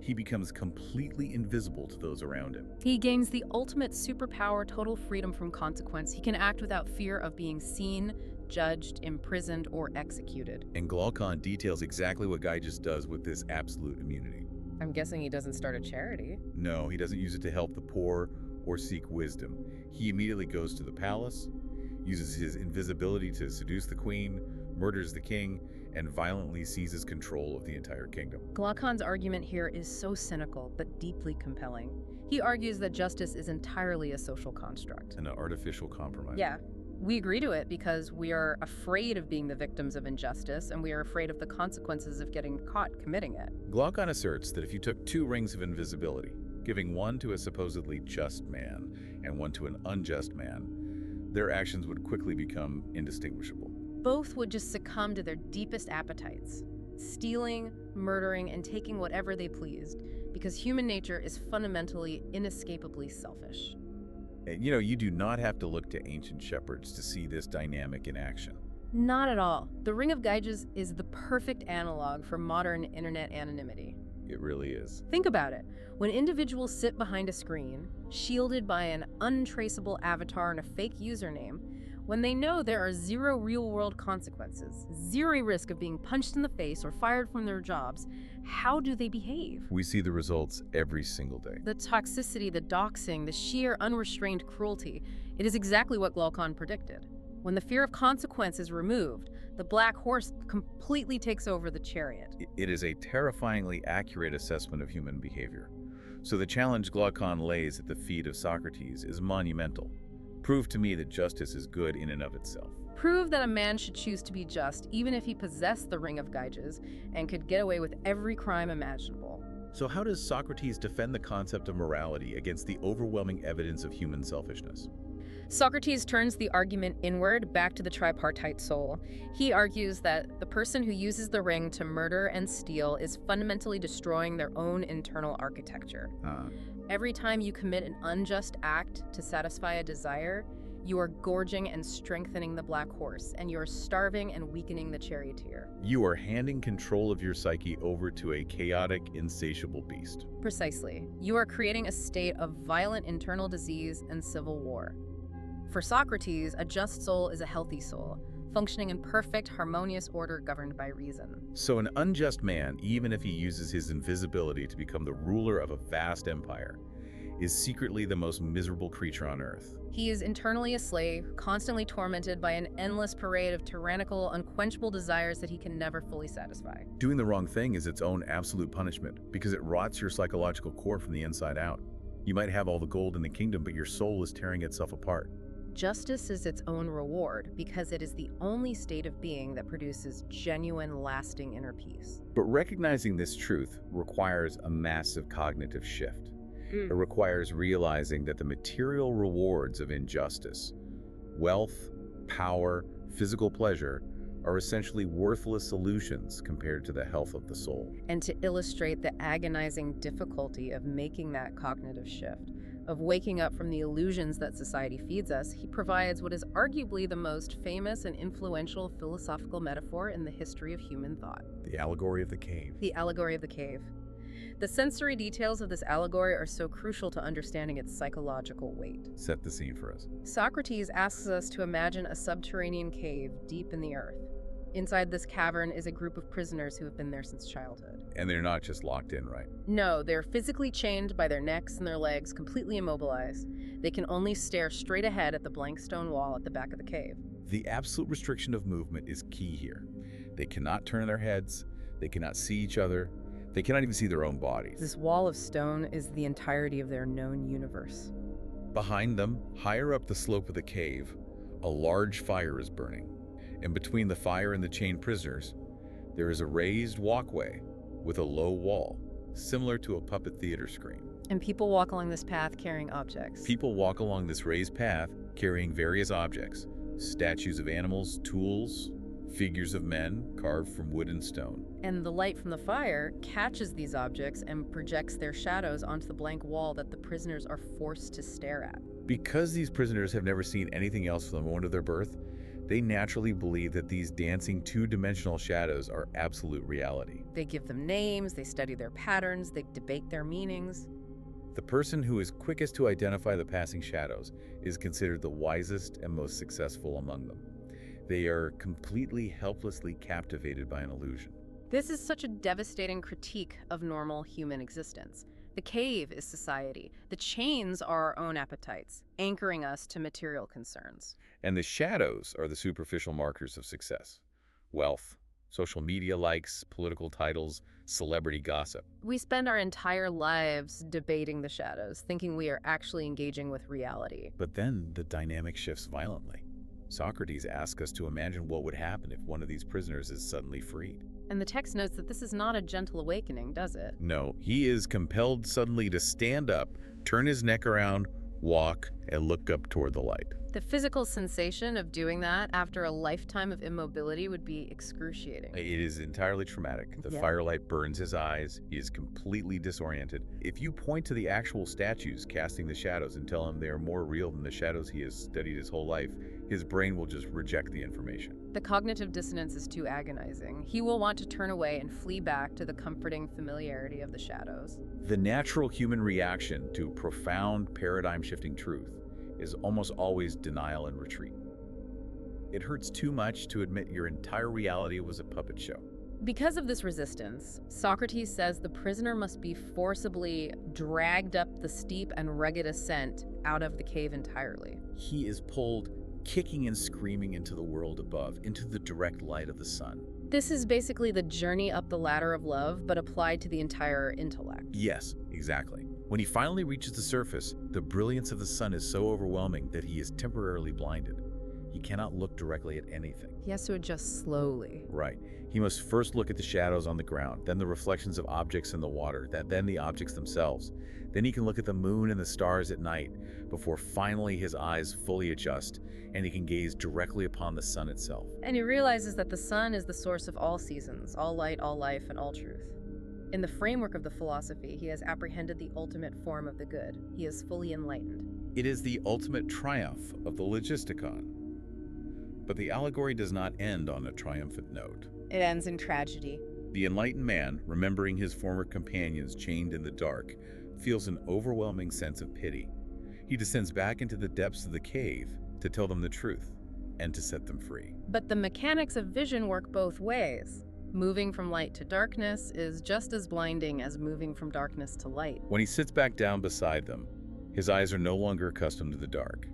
he becomes completely invisible to those around him. He gains the ultimate superpower, total freedom from consequence. He can act without fear of being seen, judged, imprisoned, or executed. And Glaucon details exactly what Gyges does with this absolute immunity. I'm guessing he doesn't start a charity. No, he doesn't use it to help the poor or seek wisdom. He immediately goes to the palace, uses his invisibility to seduce the queen, murders the king, and violently seizes control of the entire kingdom. Glaucon's argument here is so cynical, but deeply compelling. He argues that justice is entirely a social construct. An artificial compromise. Yeah, we agree to it because we are afraid of being the victims of injustice, and we are afraid of the consequences of getting caught committing it. Glaucon asserts that if you took two rings of invisibility, giving one to a supposedly just man and one to an unjust man, their actions would quickly become indistinguishable. Both would just succumb to their deepest appetites, stealing, murdering, and taking whatever they pleased, because human nature is fundamentally, inescapably selfish. And you do not have to look to ancient shepherds to see this dynamic in action. Not at all. The Ring of Gauges is the perfect analog for modern internet anonymity. It really is. Think about it. When individuals sit behind a screen, shielded by an untraceable avatar and a fake username, when they know there are zero real-world consequences, zero risk of being punched in the face or fired from their jobs, how do they behave? We see the results every single day. The toxicity, the doxing, the sheer unrestrained cruelty, it is exactly what Glaucon predicted. When the fear of consequence is removed, the black horse completely takes over the chariot. It is a terrifyingly accurate assessment of human behavior. So the challenge Glaucon lays at the feet of Socrates is monumental. Prove to me that justice is good in and of itself. Prove that a man should choose to be just even if he possessed the Ring of Gauges and could get away with every crime imaginable. So how does Socrates defend the concept of morality against the overwhelming evidence of human selfishness? Socrates turns the argument inward, back to the tripartite soul. He argues that the person who uses the ring to murder and steal is fundamentally destroying their own internal architecture. Every time you commit an unjust act to satisfy a desire, you are gorging and strengthening the black horse, and you are starving and weakening the charioteer. You are handing control of your psyche over to a chaotic, insatiable beast. Precisely. You are creating a state of violent internal disease and civil war. For Socrates, a just soul is a healthy soul, functioning in perfect, harmonious order governed by reason. So an unjust man, even if he uses his invisibility to become the ruler of a vast empire, is secretly the most miserable creature on Earth. He is internally a slave, constantly tormented by an endless parade of tyrannical, unquenchable desires that he can never fully satisfy. Doing the wrong thing is its own absolute punishment because it rots your psychological core from the inside out. You might have all the gold in the kingdom, but your soul is tearing itself apart. Justice is its own reward because it is the only state of being that produces genuine, lasting inner peace. But recognizing this truth requires a massive cognitive shift. It requires realizing that the material rewards of injustice, wealth, power, physical pleasure, are essentially worthless solutions compared to the health of the soul. And to illustrate the agonizing difficulty of making that cognitive shift, of waking up from the illusions that society feeds us, he provides what is arguably the most famous and influential philosophical metaphor in the history of human thought. The allegory of the cave. The allegory of the cave. The sensory details of this allegory are so crucial to understanding its psychological weight. Set the scene for us. Socrates asks us to imagine a subterranean cave deep in the earth. Inside this cavern is a group of prisoners who have been there since childhood. And they're not just locked in, right? No, they're physically chained by their necks and their legs, completely immobilized. They can only stare straight ahead at the blank stone wall at the back of the cave. The absolute restriction of movement is key here. They cannot turn their heads, they cannot see each other, they cannot even see their own bodies. This wall of stone is the entirety of their known universe. Behind them, higher up the slope of the cave, a large fire is burning. And between the fire and the chained prisoners, there is a raised walkway with a low wall, similar to a puppet theater screen. And people walk along this path carrying objects. People walk along this raised path carrying various objects, statues of animals, tools, figures of men carved from wood and stone. And the light from the fire catches these objects and projects their shadows onto the blank wall that the prisoners are forced to stare at. Because these prisoners have never seen anything else from the moment of their birth, they naturally believe that these dancing two-dimensional shadows are absolute reality. They give them names, they study their patterns, they debate their meanings. The person who is quickest to identify the passing shadows is considered the wisest and most successful among them. They are completely helplessly captivated by an illusion. This is such a devastating critique of normal human existence. The cave is society. The chains are our own appetites, anchoring us to material concerns. And the shadows are the superficial markers of success. Wealth, social media likes, political titles, celebrity gossip. We spend our entire lives debating the shadows, thinking we are actually engaging with reality. But then the dynamic shifts violently. Socrates asks us to imagine what would happen if one of these prisoners is suddenly freed. And the text notes that this is not a gentle awakening, does it? No, he is compelled suddenly to stand up, turn his neck around, walk, and look up toward the light. The physical sensation of doing that after a lifetime of immobility would be excruciating. It is entirely traumatic. The firelight burns his eyes. He is completely disoriented. If you point to the actual statues casting the shadows and tell him they are more real than the shadows he has studied his whole life, his brain will just reject the information. The cognitive dissonance is too agonizing. He will want to turn away and flee back to the comforting familiarity of the shadows. The natural human reaction to profound paradigm-shifting truth is almost always denial and retreat. It hurts too much to admit your entire reality was a puppet show. Because of this resistance, Socrates says the prisoner must be forcibly dragged up the steep and rugged ascent out of the cave entirely. He is pulled kicking and screaming into the world above, into the direct light of the sun. This is basically the journey up the ladder of love, but applied to the entire intellect. Yes, exactly. When he finally reaches the surface, the brilliance of the sun is so overwhelming that he is temporarily blinded. He cannot look directly at anything. He has to adjust slowly. Right. He must first look at the shadows on the ground, then the reflections of objects in the water, then the objects themselves. Then he can look at the moon and the stars at night, before finally his eyes fully adjust, and he can gaze directly upon the sun itself. And he realizes that the sun is the source of all seasons, all light, all life, and all truth. In the framework of the philosophy, he has apprehended the ultimate form of the good. He is fully enlightened. It is the ultimate triumph of the logisticon. But the allegory does not end on a triumphant note. It ends in tragedy. The enlightened man, remembering his former companions chained in the dark, feels an overwhelming sense of pity. He descends back into the depths of the cave to tell them the truth and to set them free. But the mechanics of vision work both ways. Moving from light to darkness is just as blinding as moving from darkness to light. When he sits back down beside them, His eyes are no longer accustomed to the dark.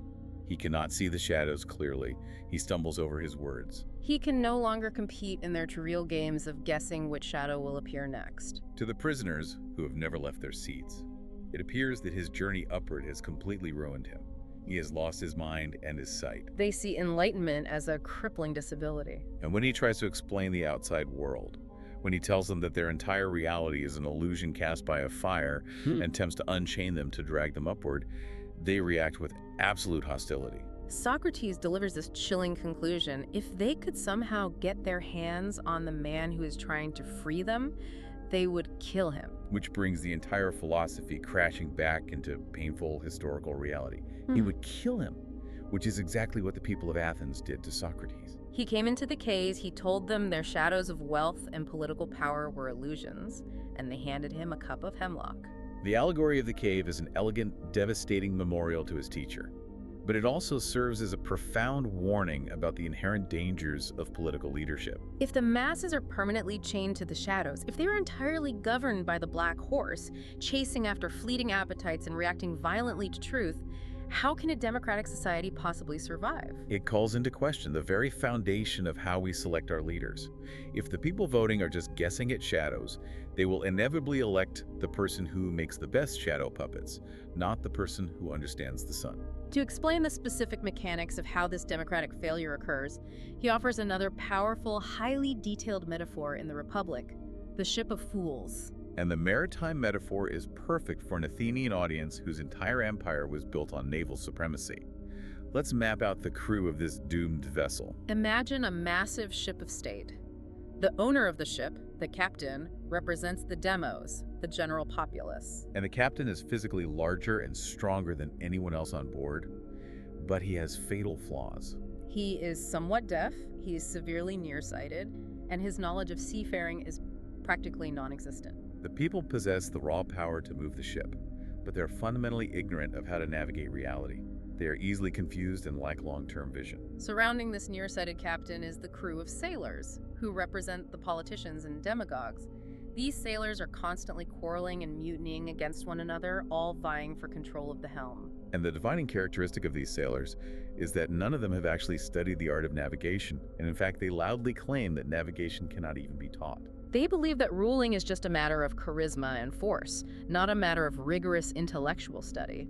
He cannot see the shadows clearly. He stumbles over his words. He can no longer compete in their trivial games of guessing which shadow will appear next. To the prisoners, who have never left their seats, it appears that his journey upward has completely ruined him. He has lost his mind and his sight. They see enlightenment as a crippling disability. And when he tries to explain the outside world, when he tells them that their entire reality is an illusion cast by a fire and attempts to unchain them to drag them upward, they react with absolute hostility. Socrates delivers this chilling conclusion. If they could somehow get their hands on the man who is trying to free them, they would kill him. Which brings the entire philosophy crashing back into painful historical reality. He would kill him, which is exactly what the people of Athens did to Socrates. He came into the caves, he told them their shadows of wealth and political power were illusions, and they handed him a cup of hemlock. The allegory of the cave is an elegant, devastating memorial to his teacher, but it also serves as a profound warning about the inherent dangers of political leadership. If the masses are permanently chained to the shadows, if they are entirely governed by the black horse, chasing after fleeting appetites and reacting violently to truth, how can a democratic society possibly survive? It calls into question the very foundation of how we select our leaders. If the people voting are just guessing at shadows, they will inevitably elect the person who makes the best shadow puppets, not the person who understands the sun. To explain the specific mechanics of how this democratic failure occurs, he offers another powerful, highly detailed metaphor in the Republic, the ship of fools. And the maritime metaphor is perfect for an Athenian audience whose entire empire was built on naval supremacy. Let's map out the crew of this doomed vessel. Imagine a massive ship of state. The owner of the ship, the captain, represents the demos, the general populace. And the captain is physically larger and stronger than anyone else on board, but he has fatal flaws. He is somewhat deaf, he is severely nearsighted, and his knowledge of seafaring is practically non-existent. The people possess the raw power to move the ship, but they're fundamentally ignorant of how to navigate reality. They are easily confused and lack long-term vision. Surrounding this nearsighted captain is the crew of sailors, who represent the politicians and demagogues. These sailors are constantly quarreling and mutinying against one another, all vying for control of the helm. And the defining characteristic of these sailors is that none of them have actually studied the art of navigation, and in fact they loudly claim that navigation cannot even be taught. They believe that ruling is just a matter of charisma and force, not a matter of rigorous intellectual study.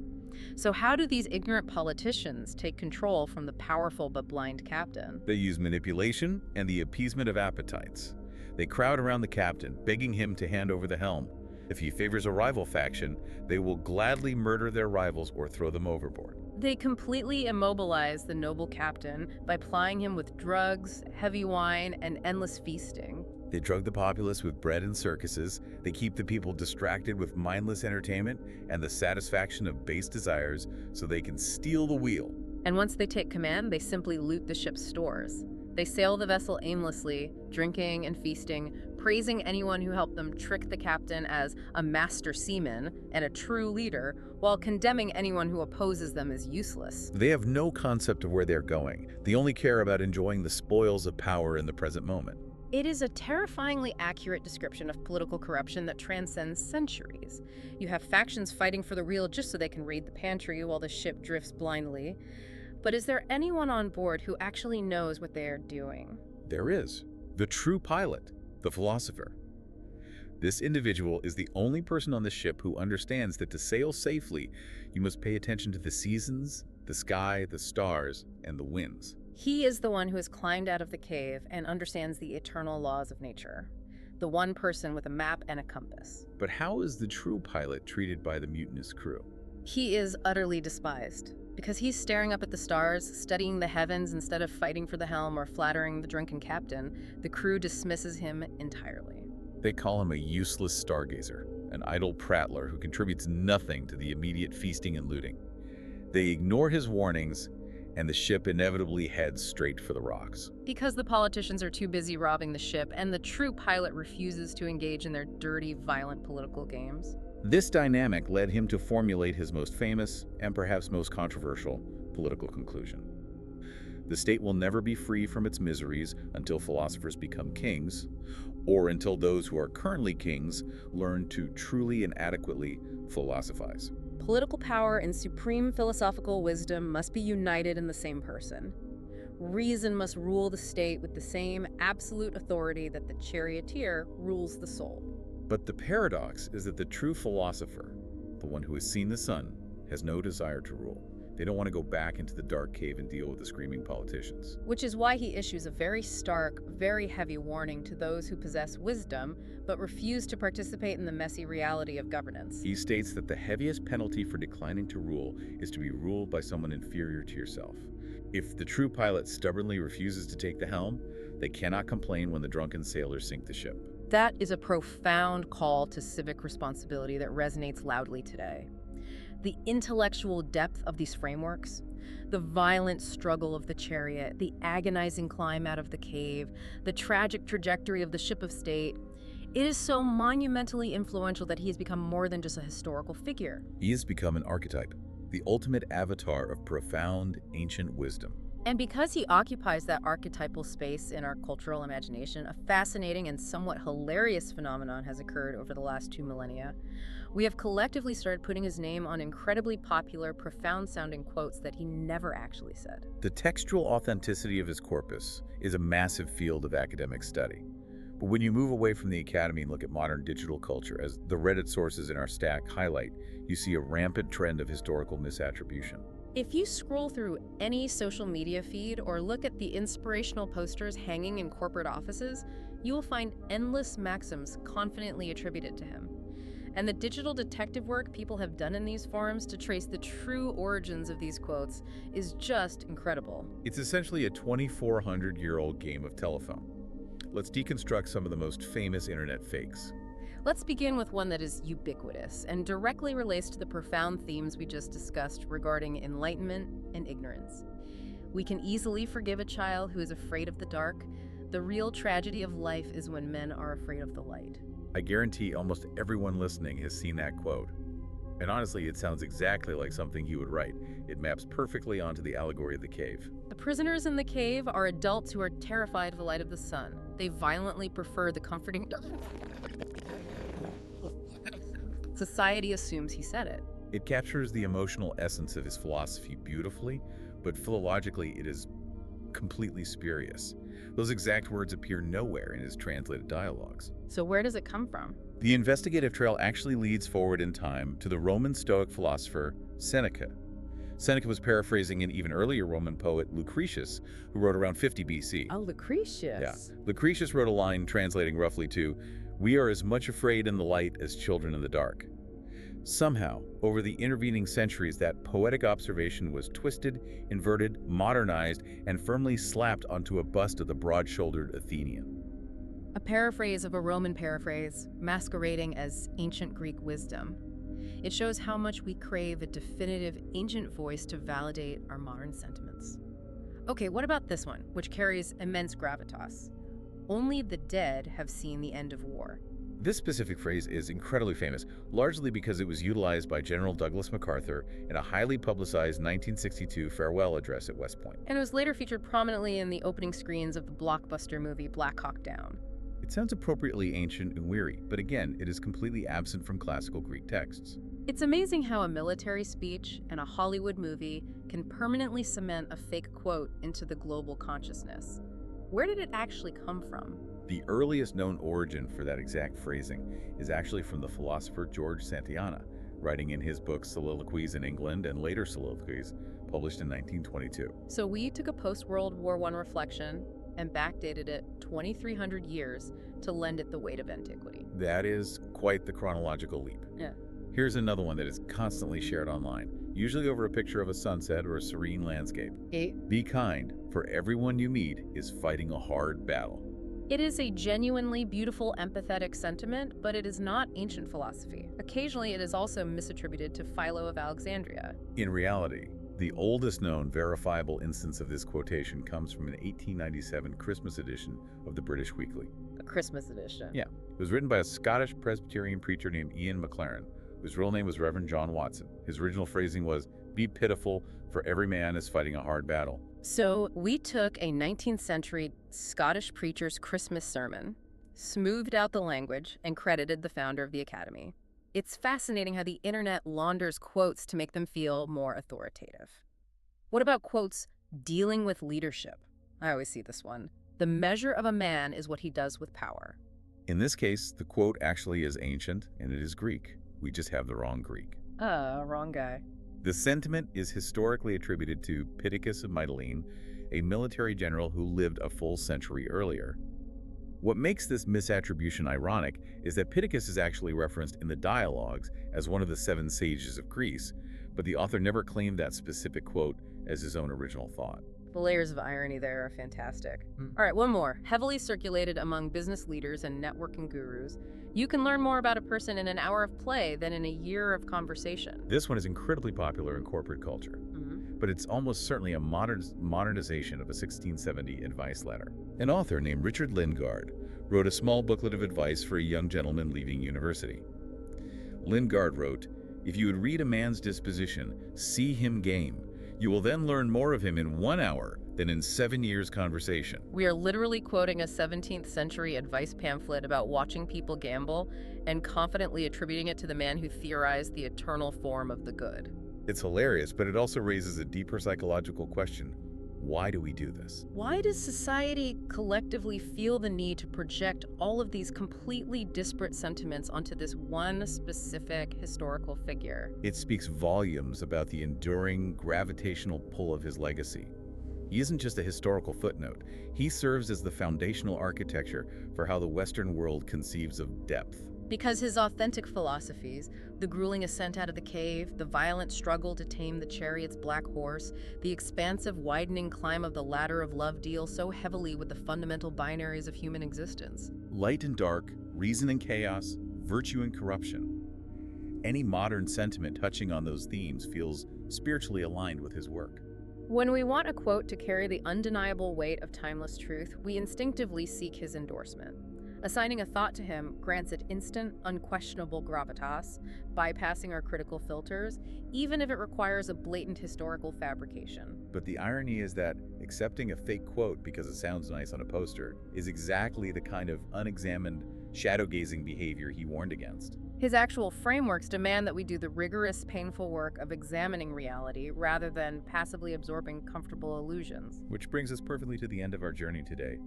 So how do these ignorant politicians take control from the powerful but blind captain? They use manipulation and the appeasement of appetites. They crowd around the captain, begging him to hand over the helm. If he favors a rival faction, they will gladly murder their rivals or throw them overboard. They completely immobilize the noble captain by plying him with drugs, heavy wine, and endless feasting. They drug the populace with bread and circuses. They keep the people distracted with mindless entertainment and the satisfaction of base desires so they can steal the wheel. And once they take command, they simply loot the ship's stores. They sail the vessel aimlessly, drinking and feasting, praising anyone who helped them trick the captain as a master seaman and a true leader, while condemning anyone who opposes them as useless. They have no concept of where they're going. They only care about enjoying the spoils of power in the present moment. It is a terrifyingly accurate description of political corruption that transcends centuries. You have factions fighting for the real just so they can raid the pantry while the ship drifts blindly. But is there anyone on board who actually knows what they are doing? There is. The true pilot, the philosopher. This individual is the only person on the ship who understands that to sail safely, you must pay attention to the seasons, the sky, the stars, and the winds. He is the one who has climbed out of the cave and understands the eternal laws of nature. The one person with a map and a compass. But how is the true pilot treated by the mutinous crew? He is utterly despised. Because he's staring up at the stars, studying the heavens instead of fighting for the helm or flattering the drunken captain, the crew dismisses him entirely. They call him a useless stargazer, an idle prattler who contributes nothing to the immediate feasting and looting. They ignore his warnings, and the ship inevitably heads straight for the rocks. Because the politicians are too busy robbing the ship, and the true pilot refuses to engage in their dirty, violent political games. This dynamic led him to formulate his most famous and perhaps most controversial political conclusion. The state will never be free from its miseries until philosophers become kings, or until those who are currently kings learn to truly and adequately philosophize. Political power and supreme philosophical wisdom must be united in the same person. Reason must rule the state with the same absolute authority that the charioteer rules the soul. But the paradox is that the true philosopher, the one who has seen the sun, has no desire to rule. They don't want to go back into the dark cave and deal with the screaming politicians. Which is why he issues a very stark, very heavy warning to those who possess wisdom but refuse to participate in the messy reality of governance. He states that the heaviest penalty for declining to rule is to be ruled by someone inferior to yourself. If the true pilot stubbornly refuses to take the helm, they cannot complain when the drunken sailors sink the ship. That is a profound call to civic responsibility that resonates loudly today. The intellectual depth of these frameworks, the violent struggle of the chariot, the agonizing climb out of the cave, the tragic trajectory of the ship of state, it is so monumentally influential that he has become more than just a historical figure. He has become an archetype, the ultimate avatar of profound ancient wisdom. And because he occupies that archetypal space in our cultural imagination, a fascinating and somewhat hilarious phenomenon has occurred over the last 2 millennia. We have collectively started putting his name on incredibly popular, profound-sounding quotes that he never actually said. The textual authenticity of his corpus is a massive field of academic study. But when you move away from the academy and look at modern digital culture, as the Reddit sources in our stack highlight, you see a rampant trend of historical misattribution. If you scroll through any social media feed or look at the inspirational posters hanging in corporate offices, you will find endless maxims confidently attributed to him. And the digital detective work people have done in these forums to trace the true origins of these quotes is just incredible. It's essentially a 2,400-year-old game of telephone. Let's deconstruct some of the most famous internet fakes. Let's begin with one that is ubiquitous and directly relates to the profound themes we just discussed regarding enlightenment and ignorance. We can easily forgive a child who is afraid of the dark. The real tragedy of life is when men are afraid of the light. I guarantee almost everyone listening has seen that quote. And honestly, it sounds exactly like something he would write. It maps perfectly onto the allegory of the cave. The prisoners in the cave are adults who are terrified of the light of the sun. They violently prefer the comforting Society assumes he said it. It captures the emotional essence of his philosophy beautifully, but philologically it is completely spurious. Those exact words appear nowhere in his translated dialogues. So where does it come from? The investigative trail actually leads forward in time to the Roman Stoic philosopher Seneca. Seneca was paraphrasing an even earlier Roman poet, Lucretius, who wrote around 50 BC. Oh, Lucretius. Yeah. Lucretius wrote a line translating roughly to, "We are as much afraid in the light as children in the dark." Somehow, over the intervening centuries, that poetic observation was twisted, inverted, modernized, and firmly slapped onto a bust of the broad-shouldered Athenian. A paraphrase of a Roman paraphrase, masquerading as ancient Greek wisdom. It shows how much we crave a definitive ancient voice to validate our modern sentiments. Okay, what about this one, which carries immense gravitas? Only the dead have seen the end of war. This specific phrase is incredibly famous, largely because it was utilized by General Douglas MacArthur in a highly publicized 1962 farewell address at West Point. And it was later featured prominently in the opening screens of the blockbuster movie Black Hawk Down. It sounds appropriately ancient and weary, but again, it is completely absent from classical Greek texts. It's amazing how a military speech and a Hollywood movie can permanently cement a fake quote into the global consciousness. Where did it actually come from? The earliest known origin for that exact phrasing is actually from the philosopher George Santayana, writing in his book Soliloquies in England and later Soliloquies, published in 1922. So we took a post-World War I reflection and backdated it 2,300 years to lend it the weight of antiquity. That is quite the chronological leap. Yeah. Here's another one that is constantly shared online, usually over a picture of a sunset or a serene landscape. 8. Be kind, for everyone you meet is fighting a hard battle. It is a genuinely beautiful, empathetic sentiment, but it is not ancient philosophy. Occasionally, it is also misattributed to Philo of Alexandria. In reality, the oldest known verifiable instance of this quotation comes from an 1897 Christmas edition of the British Weekly. A Christmas edition. Yeah. It was written by a Scottish Presbyterian preacher named Ian McLaren, whose real name was Reverend John Watson. His original phrasing was, "Be pitiful, for every man is fighting a hard battle." So we took a 19th century Scottish preacher's Christmas sermon, smoothed out the language, and credited the founder of the Academy. It's fascinating how the internet launders quotes to make them feel more authoritative. What about quotes dealing with leadership? I always see this one. The measure of a man is what he does with power. In this case, the quote actually is ancient and it is Greek. We just have the wrong Greek. Wrong guy. The sentiment is historically attributed to Pittacus of Mytilene, a military general who lived a full century earlier. What makes this misattribution ironic is that Pittacus is actually referenced in the dialogues as one of the 7 sages of Greece, but the author never claimed that specific quote as his own original thought. The layers of irony there are fantastic. All right, one more. Heavily circulated among business leaders and networking gurus. You can learn more about a person in an hour of play than in a year of conversation. This one is incredibly popular in corporate culture, but it's almost certainly a modernization of a 1670 advice letter. An author named Richard Lingard wrote a small booklet of advice for a young gentleman leaving university. Lingard wrote, "If you would read a man's disposition, see him game. You will then learn more of him in 1 hour than in 7 years' conversation." We are literally quoting a 17th century advice pamphlet about watching people gamble and confidently attributing it to the man who theorized the eternal form of the good. It's hilarious, but it also raises a deeper psychological question. Why do we do this? Why does society collectively feel the need to project all of these completely disparate sentiments onto this one specific historical figure? It speaks volumes about the enduring gravitational pull of his legacy. He isn't just a historical footnote. He serves as the foundational architecture for how the Western world conceives of depth. Because his authentic philosophies, the grueling ascent out of the cave, the violent struggle to tame the chariot's black horse, the expansive widening climb of the ladder of love deal so heavily with the fundamental binaries of human existence. Light and dark, reason and chaos, virtue and corruption. Any modern sentiment touching on those themes feels spiritually aligned with his work. When we want a quote to carry the undeniable weight of timeless truth, we instinctively seek his endorsement. Assigning a thought to him grants it instant, unquestionable gravitas, bypassing our critical filters, even if it requires a blatant historical fabrication. But the irony is that accepting a fake quote because it sounds nice on a poster is exactly the kind of unexamined, shadow-gazing behavior he warned against. His actual frameworks demand that we do the rigorous, painful work of examining reality rather than passively absorbing comfortable illusions. Which brings us perfectly to the end of our journey today.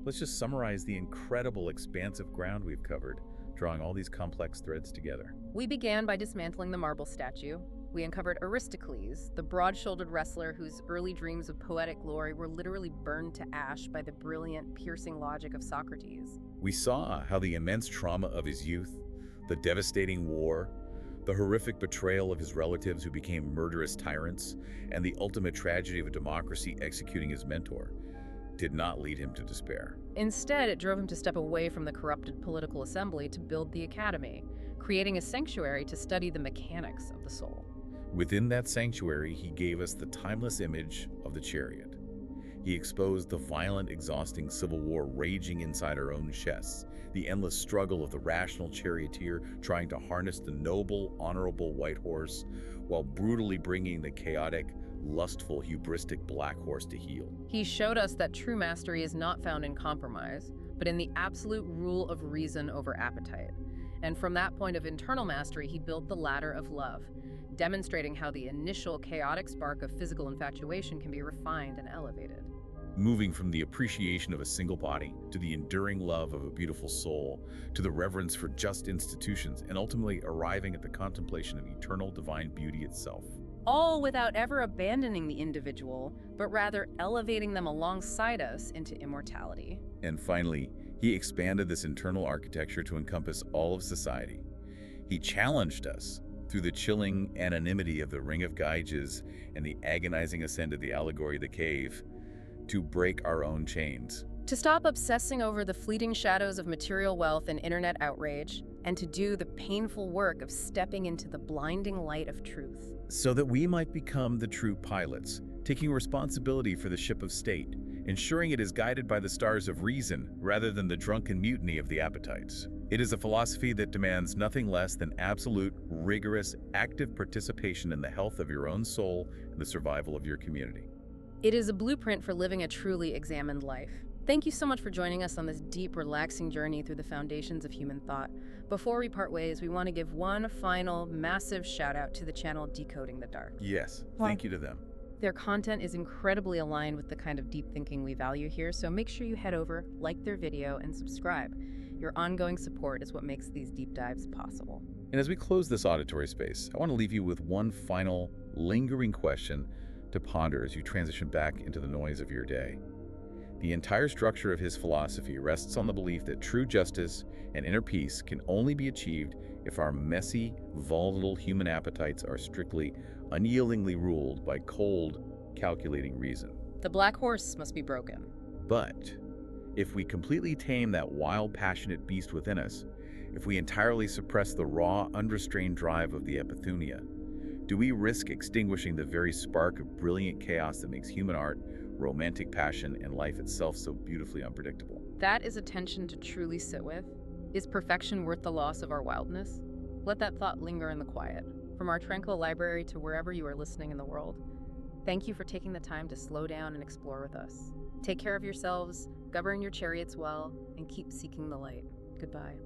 Let's just summarize the incredible expansive ground we've covered, drawing all these complex threads together. We began by dismantling the marble statue. We uncovered Aristocles, the broad-shouldered wrestler whose early dreams of poetic glory were literally burned to ash by the brilliant, piercing logic of Socrates. We saw how the immense trauma of his youth, the devastating war, the horrific betrayal of his relatives who became murderous tyrants, and the ultimate tragedy of a democracy executing his mentor did not lead him to despair. Instead, it drove him to step away from the corrupted political assembly to build the academy, creating a sanctuary to study the mechanics of the soul. Within that sanctuary, he gave us the timeless image of the chariot. He exposed the violent, exhausting civil war raging inside our own chests, the endless struggle of the rational charioteer trying to harness the noble, honorable white horse, while brutally bringing the chaotic, lustful, hubristic black horse to heel. He showed us that true mastery is not found in compromise, but in the absolute rule of reason over appetite. And from that point of internal mastery, he built the ladder of love, demonstrating how the initial chaotic spark of physical infatuation can be refined and elevated. Moving from the appreciation of a single body, to the enduring love of a beautiful soul, to the reverence for just institutions, and ultimately arriving at the contemplation of eternal divine beauty itself. All without ever abandoning the individual, but rather elevating them alongside us into immortality. And finally, he expanded this internal architecture to encompass all of society. He challenged us through the chilling anonymity of the Ring of Gyges and the agonizing ascent of the allegory of the cave to break our own chains. To stop obsessing over the fleeting shadows of material wealth and internet outrage, and to do the painful work of stepping into the blinding light of truth. So that we might become the true pilots, taking responsibility for the ship of state, ensuring it is guided by the stars of reason rather than the drunken mutiny of the appetites. It is a philosophy that demands nothing less than absolute, rigorous, active participation in the health of your own soul and the survival of your community. It is a blueprint for living a truly examined life. Thank you so much for joining us on this deep, relaxing journey through the foundations of human thought. Before we part ways, we want to give one final massive shout out to the channel Decoding the Dark. Yes, Why? thank you to them. Their content is incredibly aligned with the kind of deep thinking we value here, so make sure you head over, like their video, and subscribe. Your ongoing support is what makes these deep dives possible. And as we close this auditory space, I want to leave you with one final, lingering question to ponder as you transition back into the noise of your day. The entire structure of his philosophy rests on the belief that true justice and inner peace can only be achieved if our messy, volatile human appetites are strictly, unyieldingly ruled by cold, calculating reason. The black horse must be broken. But if we completely tame that wild, passionate beast within us, if we entirely suppress the raw, unrestrained drive of the epithumia, do we risk extinguishing the very spark of brilliant chaos that makes human art, romantic passion, and life itself so beautifully unpredictable? That is a tension to truly sit with. Is perfection worth the loss of our wildness? Let that thought linger in the quiet. From our tranquil library to wherever you are listening in the world, thank you for taking the time to slow down and explore with us. Take care of yourselves, govern your chariots well, and keep seeking the light. Goodbye.